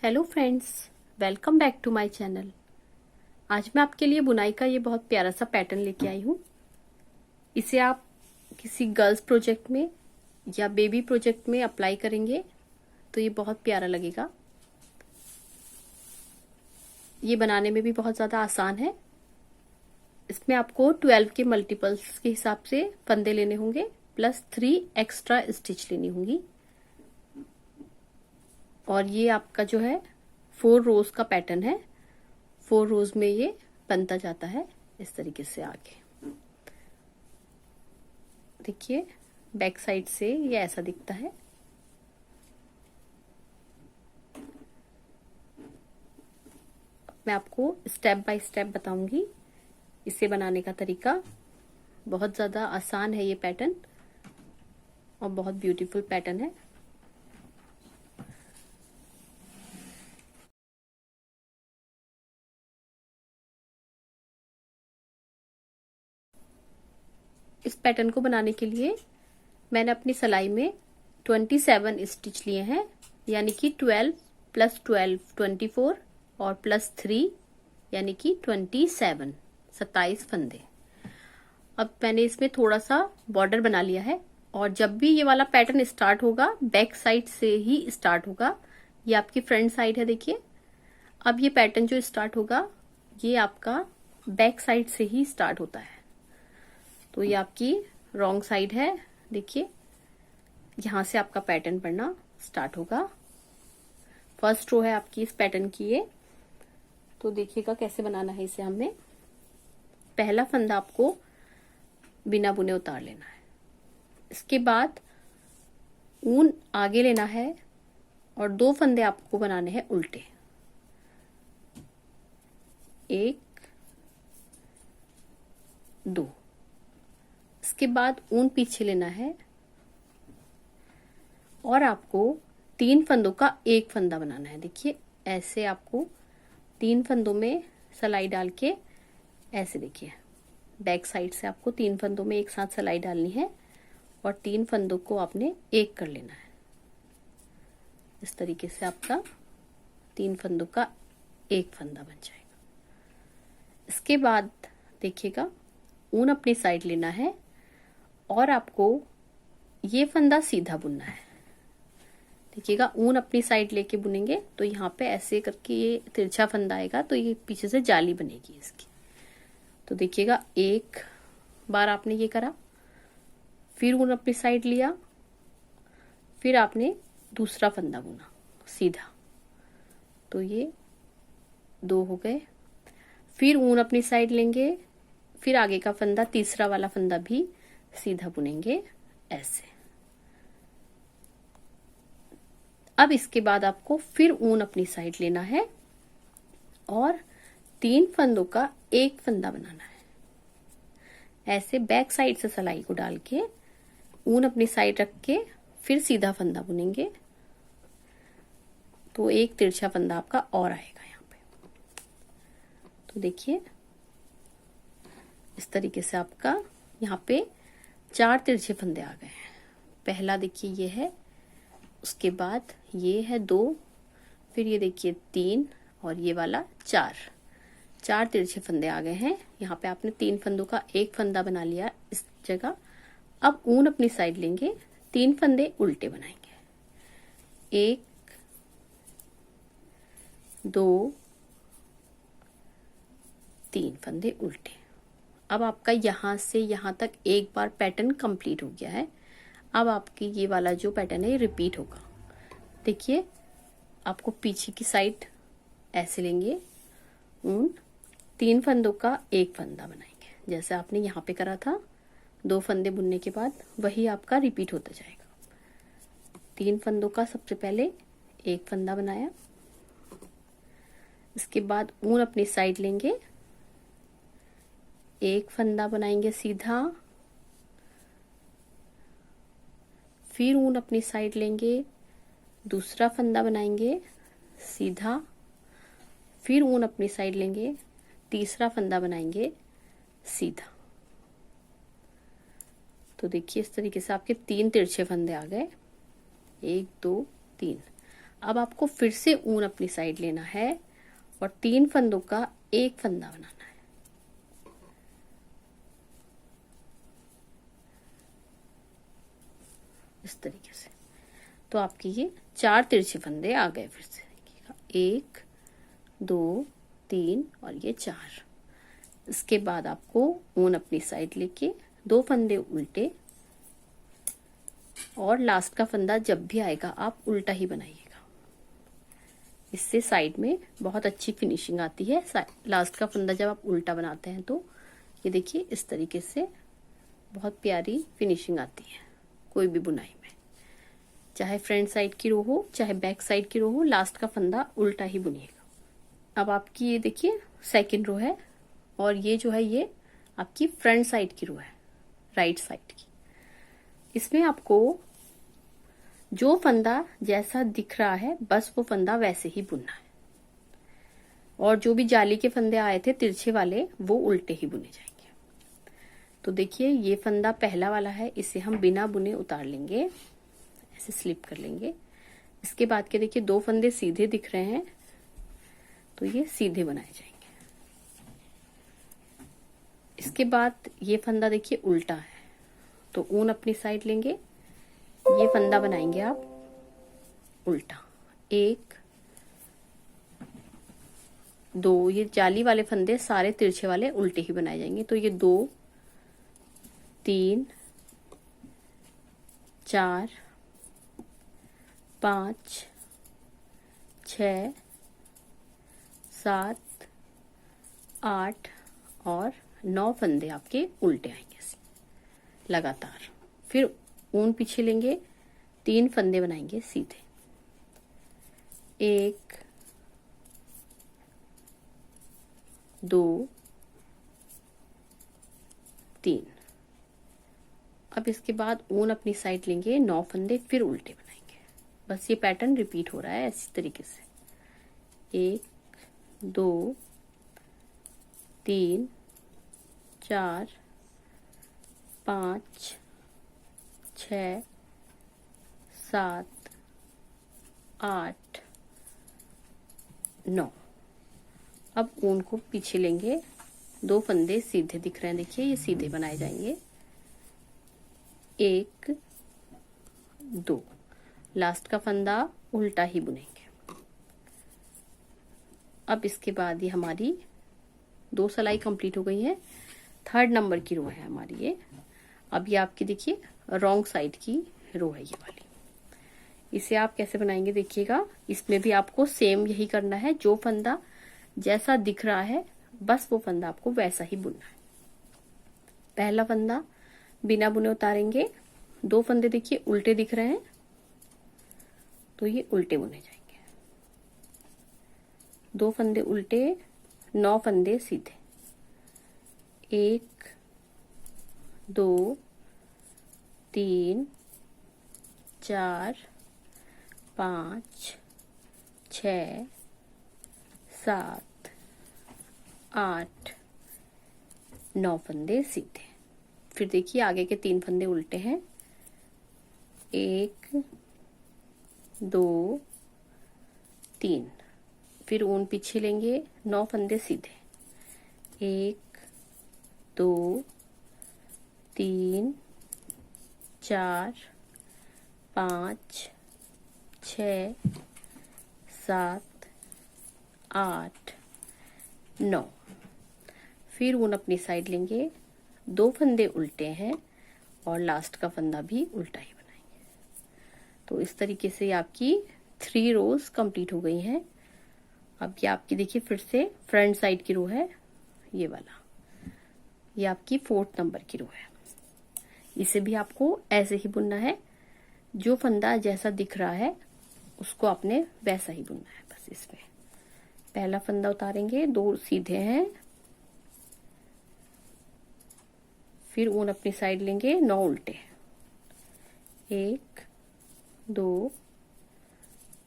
Hello friends, welcome back to my channel. आज मैं आपके लिए बुनाई का ये बहुत प्यारा सा पैटर्न लेके आई हूँ। इसे आप किसी गर्ल्स प्रोजेक्ट में या बेबी प्रोजेक्ट में अप्लाई करेंगे तो ये बहुत प्यारा लगेगा। ये बनाने में भी बहुत ज़्यादा आसान है। इसमें आपको 12 के मल्टीपल्स के हिसाब से फंदे लेने होंगे प्लस 3 एक्स्ट्रा स्टिच लेनी होंगी। और ये आपका जो है 4 रोज का पैटर्न है। 4 रोज में ये बनता जाता है इस तरीके से। आगे देखिए, बैक साइड से ये ऐसा दिखता है। मैं आपको स्टेप बाय स्टेप बताऊंगी इसे बनाने का तरीका। बहुत ज़्यादा आसान है ये पैटर्न और बहुत ब्यूटीफुल पैटर्न है। इस पैटर्न को बनाने के लिए मैंने अपनी सिलाई में 27 स्टिच लिए हैं, यानी कि 12 प्लस 12 24 और प्लस 3 यानी कि 27 फंदे। अब मैंने इसमें थोड़ा सा बॉर्डर बना लिया है और जब भी ये वाला पैटर्न स्टार्ट होगा बैक साइड से ही स्टार्ट होगा। ये आपकी फ्रंट साइड है, देखिए। अब ये पैटर्न जो स्टार्ट होगा ये आपका बैक साइड से ही स्टार्ट होता है। तो ये आपकी रॉन्ग साइड है, देखिए। यहां से आपका पैटर्न पड़ना स्टार्ट होगा। फर्स्ट रो है आपकी इस पैटर्न की ये। तो देखिएगा कैसे बनाना है इसे। हमें पहला फंदा आपको बिना बुने उतार लेना है। इसके बाद ऊन आगे लेना है और 2 फंदे आपको बनाने हैं उल्टे। 1 2। इसके बाद ऊन पीछे लेना है और आपको 3 फंदों का एक फंदा बनाना है। देखिए ऐसे आपको 3 फंदों में सिलाई डाल के ऐसे, देखिए बैक साइड से आपको 3 फंदों में एक साथ सिलाई डालनी है और 3 फंदों को आपने एक कर लेना है। इस तरीके से आपका 3 फंदों का एक फंदा बन जाएगा। इसके बाद देखिएगा ऊन अपनी साइड लेना है और आपको ये फंदा सीधा बुनना है। देखिएगा ऊन अपनी साइड लेके बुनेंगे तो यहाँ पे ऐसे करके ये तिरछा फंदा आएगा, तो ये पीछे से जाली बनेगी इसकी। तो देखिएगा एक बार आपने ये करा, फिर ऊन अपनी साइड लिया, फिर आपने दूसरा फंदा बुना सीधा, तो ये 2 हो गए। फिर ऊन अपनी साइड लेंगे, फिर आगे का फंदा तीसरा वाला फंदा भी सीधा बुनेंगे ऐसे। अब इसके बाद आपको फिर ऊन अपनी साइड लेना है और 3 फंदों का एक फंदा बनाना है। ऐसे बैक साइड से सिलाई को डाल के ऊन अपनी साइड रख के फिर सीधा फंदा बुनेंगे, तो एक तिरछा फंदा आपका और आएगा यहाँ पे। तो देखिए इस तरीके से आपका यहाँ पे 4 तिरछे फंदे आ गए हैं। पहला देखिए ये है, उसके बाद ये है 2, फिर ये देखिए 3 और ये वाला 4 तिरछे फंदे आ गए हैं। यहाँ पे आपने 3 फंदों का एक फंदा बना लिया इस जगह। अब ऊन अपनी साइड लेंगे, 3 फंदे उल्टे बनाएंगे। 1 2 3 फंदे उल्टे। अब आपका यहां से यहां तक एक बार पैटर्न कंप्लीट हो गया है। अब आपकी ये वाला जो पैटर्न है ये रिपीट होगा। देखिए आपको पीछे की साइड ऐसे लेंगे, ऊन 3 फंदों का एक फंदा बनाएंगे जैसे आपने यहाँ पे करा था। 2 फंदे बुनने के बाद वही आपका रिपीट होता जाएगा। 3 फंदों का सबसे पहले एक फंदा बनाया, इसके बाद ऊन अपनी साइड लेंगे, एक फंदा बनाएंगे सीधा, फिर ऊन अपनी साइड लेंगे, दूसरा फंदा बनाएंगे सीधा, फिर ऊन अपनी साइड लेंगे, तीसरा फंदा बनाएंगे सीधा। तो देखिए इस तरीके से आपके 3 तिरछे फंदे आ गए, 1 2 3। अब आपको फिर से ऊन अपनी साइड लेना है और 3 फंदों का एक फंदा बनाना है। इस तरीके से। तो आपके ये 4 तिरछे फंदे आ गए। फिर से देखिएगा, 1 2 3 और ये 4। इसके बाद आपको ऊन अपनी साइड लेके 2 फंदे उल्टे, और लास्ट का फंदा जब भी आएगा आप उल्टा ही बनाइएगा। इससे साइड में बहुत अच्छी फिनिशिंग आती है। लास्ट का फंदा जब आप उल्टा बनाते हैं तो ये देखिए इस तरीके से बहुत प्यारी फिनिशिंग आती है कोई भी बुनाई में। चाहे फ्रंट साइड की रो हो चाहे बैक साइड की रो हो, लास्ट का फंदा उल्टा ही बुनिएगा। अब आपकी ये देखिए सेकंड रो है, और ये जो है ये आपकी फ्रंट साइड की रो है, राइट साइड की। इसमें आपको जो फंदा जैसा दिख रहा है बस वो फंदा वैसे ही बुनना है, और जो भी जाली के फंदे आए थे तिरछे वाले वो उल्टे ही बुने जाएंगे। तो देखिए ये फंदा पहला वाला है, इसे हम बिना बुने उतार लेंगे, ऐसे स्लिप कर लेंगे। इसके बाद के देखिए 2 फंदे सीधे दिख रहे हैं, तो ये सीधे बनाए जाएंगे। इसके बाद ये फंदा देखिए उल्टा है, तो ऊन अपनी साइड लेंगे, ये फंदा बनाएंगे आप उल्टा। 1 2, ये जाली वाले फंदे सारे तिरछे वाले उल्टे ही बनाए जाएंगे। तो ये 2 3 4 5 6 7 8 और 9 फंदे आपके उल्टे आएंगे लगातार। फिर ऊन पीछे लेंगे, 3 फंदे बनाएंगे सीधे। 1 2 3। अब इसके बाद ऊन अपनी साइड लेंगे, 9 फंदे फिर उल्टे बनाएंगे। बस ये पैटर्न रिपीट हो रहा है इसी तरीके से। 1 2 3 4 5 6 7 8 9। अब ऊन को पीछे लेंगे, 2 फंदे सीधे दिख रहे हैं, देखिए ये सीधे बनाए जाएंगे। 1 2, लास्ट का फंदा उल्टा ही बुनेंगे। अब इसके बाद ये हमारी 2 सिलाई कंप्लीट हो गई है। 3rd नंबर की रो है हमारी ये। अब ये आपकी देखिए रॉन्ग साइड की रो है ये वाली। इसे आप कैसे बनाएंगे देखिएगा। इसमें भी आपको सेम यही करना है, जो फंदा जैसा दिख रहा है बस वो फंदा आपको वैसा ही बुनना है। पहला फंदा बिना बुने उतारेंगे, 2 फंदे देखिए उल्टे दिख रहे हैं, तो ये उल्टे बुने जाएंगे। 2 फंदे उल्टे, 9 फंदे सीधे। 1 2 3 4 5 6 7 8 9 फंदे सीधे। फिर देखिए आगे के 3 फंदे उल्टे हैं। 1 2 3। फिर ऊन पीछे लेंगे, 9 फंदे सीधे। 1 2 3 4 5 6 7 8 9। फिर ऊन अपनी साइड लेंगे, 2 फंदे उल्टे हैं और लास्ट का फंदा भी उल्टा ही बनाएंगे। तो इस तरीके से आपकी 3 रोज कंप्लीट हो गई हैं। अब ये आपकी देखिए फिर से फ्रंट साइड की रो है ये वाला, ये आपकी 4th नंबर की रो है। इसे भी आपको ऐसे ही बुनना है, जो फंदा जैसा दिख रहा है उसको आपने वैसा ही बुनना है। बस इसमें पहला फंदा उतारेंगे, 2 सीधे हैं, फिर ऊन अपनी साइड लेंगे, 9 उल्टे। 1 2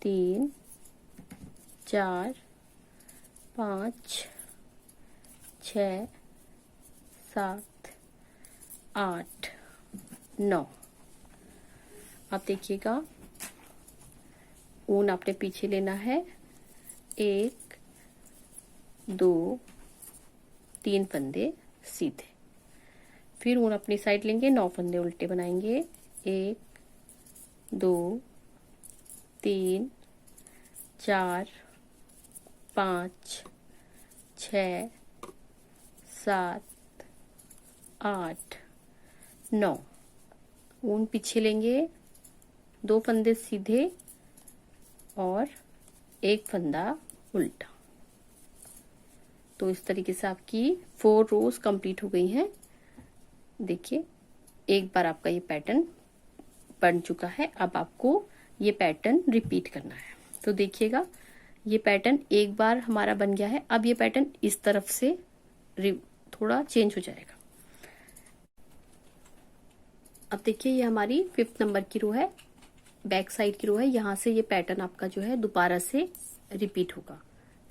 3 4 5 6 7 8 9। अब देखिएगा ऊन आपने पीछे लेना है, 1 2 3 फंदे सीधे। फिर ऊन अपनी साइड लेंगे, 9 फंदे उल्टे बनाएंगे, 1 2 3 4 5 6 7 8 9। ऊन पीछे लेंगे, 2 फंदे सीधे और 1 फंदा उल्टा। तो इस तरीके से आपकी 4 रोज कंप्लीट हो गई हैं। देखिए, एक बार आपका ये पैटर्न बन चुका है। अब आपको ये पैटर्न रिपीट करना है। तो देखिएगा, ये पैटर्न एक बार हमारा बन गया है। अब ये पैटर्न इस तरफ से थोड़ा चेंज हो जाएगा। अब देखिए, ये हमारी 5th नंबर की रो है, बैक साइड की रो है। यहाँ से ये पैटर्न आपका जो है दोबारा से रिपीट होगा।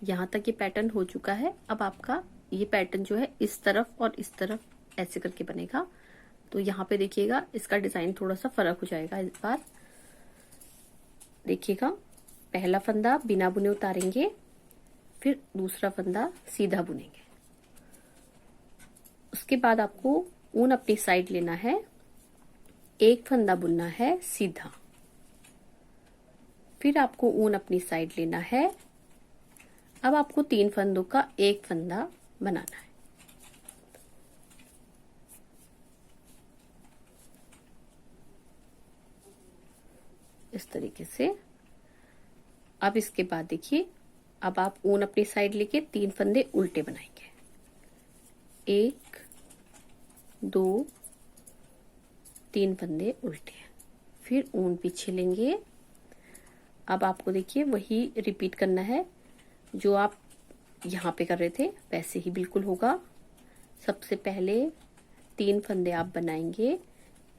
यहाँ तक ये पैटर्न हो चुका है। अब आपका ये पैटर्न जो है इस तरफ और इस तरफ ऐसे करके बनेगा। तो यहाँ पे देखिएगा, इसका डिजाइन थोड़ा सा फर्क हो जाएगा इस बार। देखिएगा, पहला फंदा बिना बुने उतारेंगे, फिर दूसरा फंदा सीधा बुनेंगे। उसके बाद आपको ऊन अपनी साइड लेना है, एक फंदा बुनना है सीधा। फिर आपको ऊन अपनी साइड लेना है। अब आपको 3 फंदों का एक फंदा बनाना है। इस तरीके से। अब इसके बाद देखिए, अब आप ऊन अपनी साइड लेके 3 फंदे उल्टे बनाएंगे, 1 2 3 फंदे उल्टे। फिर ऊन पीछे लेंगे। अब आपको देखिए वही रिपीट करना है, जो आप यहाँ पे कर रहे थे वैसे ही बिल्कुल होगा। सबसे पहले 3 फंदे आप बनाएंगे,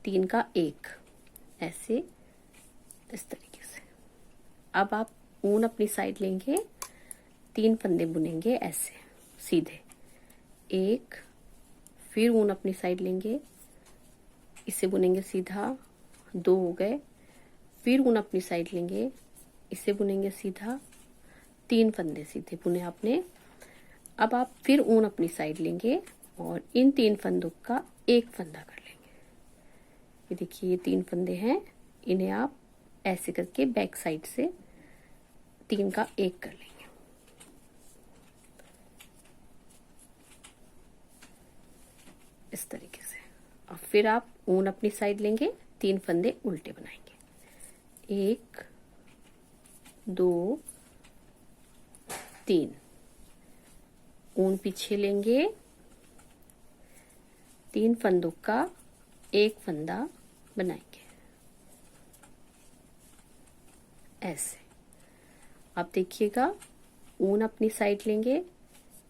3 का 1 ऐसे, इस तरीके से। अब आप ऊन अपनी साइड लेंगे, 3 फंदे बुनेंगे ऐसे सीधे, 1। फिर ऊन अपनी साइड लेंगे, इसे बुनेंगे सीधा, 2 हो गए। फिर ऊन अपनी साइड लेंगे, इसे बुनेंगे सीधा, 3 फंदे सीधे बुने आपने। अब आप फिर ऊन अपनी साइड लेंगे और इन 3 फंदों का एक फंदा कर लेंगे। ये देखिए, ये 3 फंदे हैं, इन्हें आप ऐसे करके बैक साइड से 3 का 1 कर लेंगे। इस तरीके से। और फिर आप ऊन अपनी साइड लेंगे, 3 फंदे उल्टे बनाएंगे, 1 2 3। ऊन पीछे लेंगे, 3 फंदों का एक फंदा बनाएंगे ऐसे। अब देखिएगा, ऊन अपनी साइड लेंगे,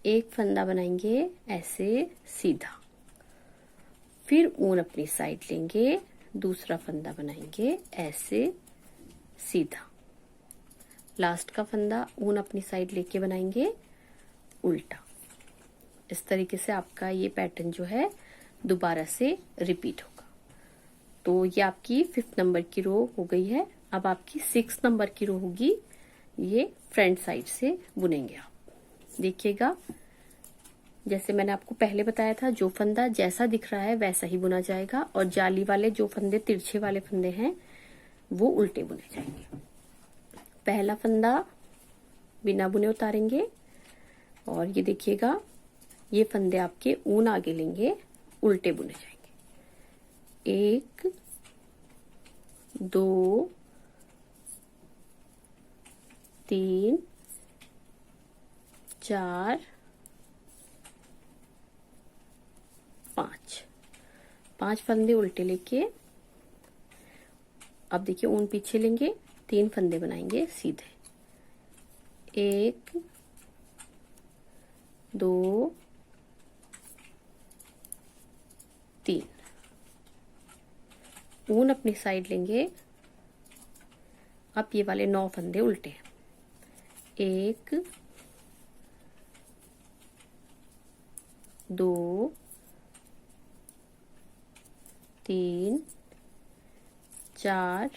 एक फंदा बनाएंगे ऐसे सीधा। फिर ऊन अपनी साइड लेंगे, दूसरा फंदा बनाएंगे ऐसे सीधा। लास्ट का फंदा ऊन अपनी साइड लेके बनाएंगे उल्टा। इस तरीके से आपका ये पैटर्न जो है दोबारा से रिपीट होगा। तो ये आपकी 5th नंबर की रो हो गई है। अब आपकी 6th नंबर की रो होगी, ये फ्रंट साइड से बुनेंगे आप। देखिएगा, जैसे मैंने आपको पहले बताया था, जो फंदा जैसा दिख रहा है वैसा ही बुना जाएगा, और जाली वाले जो फंदे, तिरछे वाले फंदे हैं, वो उल्टे बुने जाएंगे। पहला फंदा बिना बुने उतारेंगे, और ये देखिएगा, ये फंदे आपके ऊन आगे लेंगे, उल्टे बुने जाएंगे, 1 2 3 4 5। 5 फंदे उल्टे लेके अब देखिए, ऊन पीछे लेंगे, 3 फंदे बनाएंगे सीधे, 1 2 3। ऊन अपनी साइड लेंगे। अब ये वाले 9 फंदे उल्टे, 1 2 3 4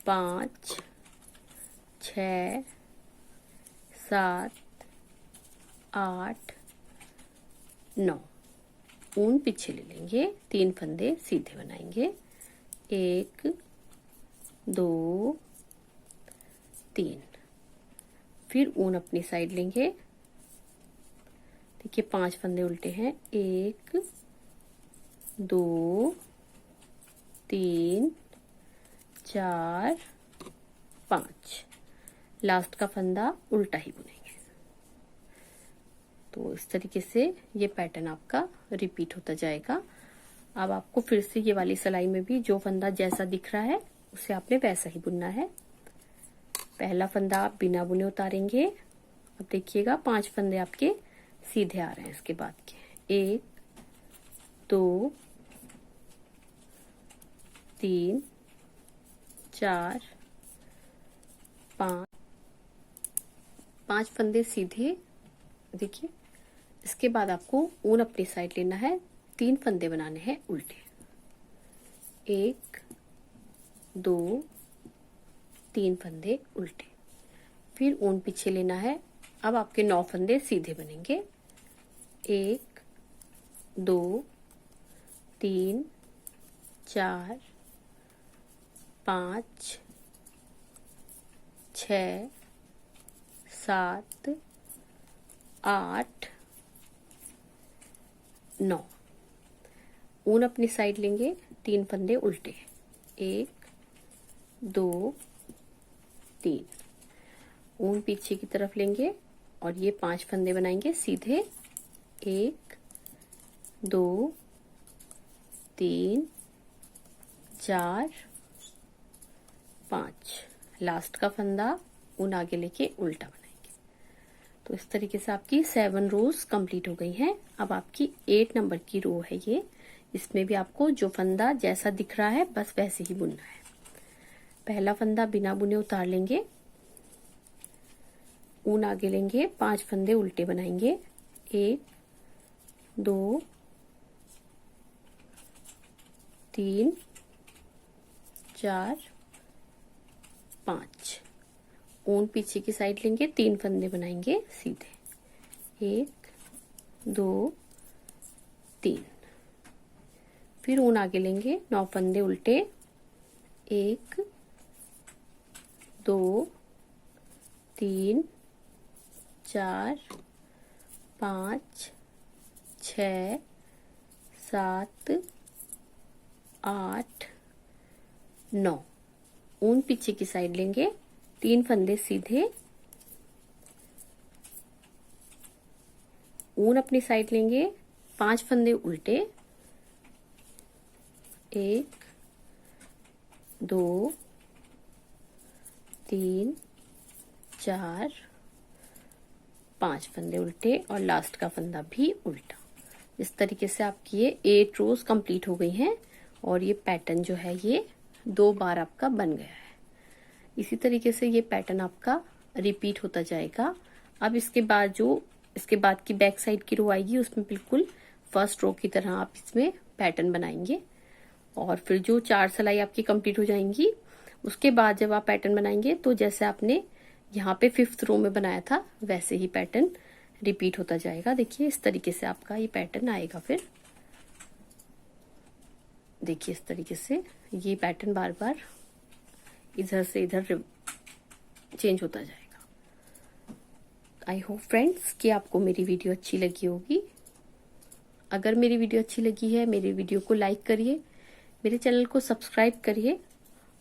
5 6 7 8 9। ऊन पीछे ले लेंगे, 3 फंदे सीधे बनाएंगे, 1 2 3। फिर ऊन अपनी साइड लेंगे, देखिए 5 फंदे उल्टे हैं, 1 2 3 4 5। लास्ट का फंदा उल्टा ही बुनेंगे। तो इस तरीके से ये पैटर्न आपका रिपीट होता जाएगा। अब आपको फिर से ये वाली सिलाई में भी जो फंदा जैसा दिख रहा है उसे आपने वैसा ही बुनना है। पहला फंदा आप बिना बुने उतारेंगे। अब देखिएगा 5 फंदे आपके सीधे आ रहे हैं इसके बाद के, 1 2 3 4 5। 5 फंदे सीधे, देखिए। इसके बाद आपको ऊन अपनी साइड लेना है, 3 फंदे बनाने हैं उल्टे, 1 2 3 फंदे उल्टे। फिर ऊन पीछे लेना है। अब आपके 9 फंदे सीधे बनेंगे, 1 2 3 4 5 6 7 8 9। ऊन अपनी साइड लेंगे, 3 फंदे उल्टे, 1 2 3। ऊन पीछे की तरफ लेंगे और ये 5 फंदे बनाएंगे सीधे, 1 2 3 4 5। लास्ट का फंदा ऊन आगे लेके उल्टा बनाएंगे। तो इस तरीके से आपकी 7 रोज कंप्लीट हो गई हैं। अब आपकी 8 नंबर की रो है ये। इसमें भी आपको जो फंदा जैसा दिख रहा है बस वैसे ही बुनना है। पहला फंदा बिना बुने उतार लेंगे, ऊन आगे लेंगे, 5 फंदे उल्टे बनाएंगे, 1 2 3 4 5। ऊन पीछे की साइड लेंगे, 3 फंदे बनाएंगे सीधे, 1 2 3। फिर ऊन आगे लेंगे, 9 फंदे उल्टे, 1 2 3 4 5 6 7 8 9। ऊन पीछे की साइड लेंगे, 3 फंदे सीधे, ऊन अपनी साइड लेंगे, 5 फंदे उल्टे, 1 2 3 4 5 फंदे उल्टे और लास्ट का फंदा भी उल्टा। इस तरीके से आपकी ये 8 रोज कंप्लीट हो गई हैं और ये पैटर्न जो है ये 2 बार आपका बन गया है। इसी तरीके से ये पैटर्न आपका रिपीट होता जाएगा। अब इसके बाद की बैक साइड की रो आएगी, उसमें बिल्कुल फर्स्ट रो की तरह आप इसमें पैटर्न बनाएंगे और फिर जो 4 सिलाई आपकी कंप्लीट हो जाएंगी उसके बाद जब आप पैटर्न बनाएंगे तो जैसे आपने यहाँ पे 5th रो में बनाया था वैसे ही पैटर्न रिपीट होता जाएगा। देखिए इस तरीके से आपका ये पैटर्न आएगा। फिर देखिए इस तरीके से ये पैटर्न बार बार इधर से इधर चेंज होता जाएगा। आई होप फ्रेंड्स कि आपको मेरी वीडियो अच्छी लगी होगी। अगर मेरी वीडियो अच्छी लगी है मेरी वीडियो को लाइक करिए, मेरे चैनल को सब्सक्राइब करिए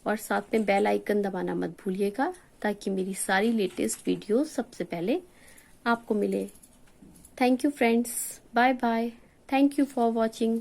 और साथ में बेल आइकन दबाना मत भूलिएगा ताकि मेरी सारी लेटेस्ट वीडियो सबसे पहले आपको मिले। Thank you friends, bye bye, thank you for watching.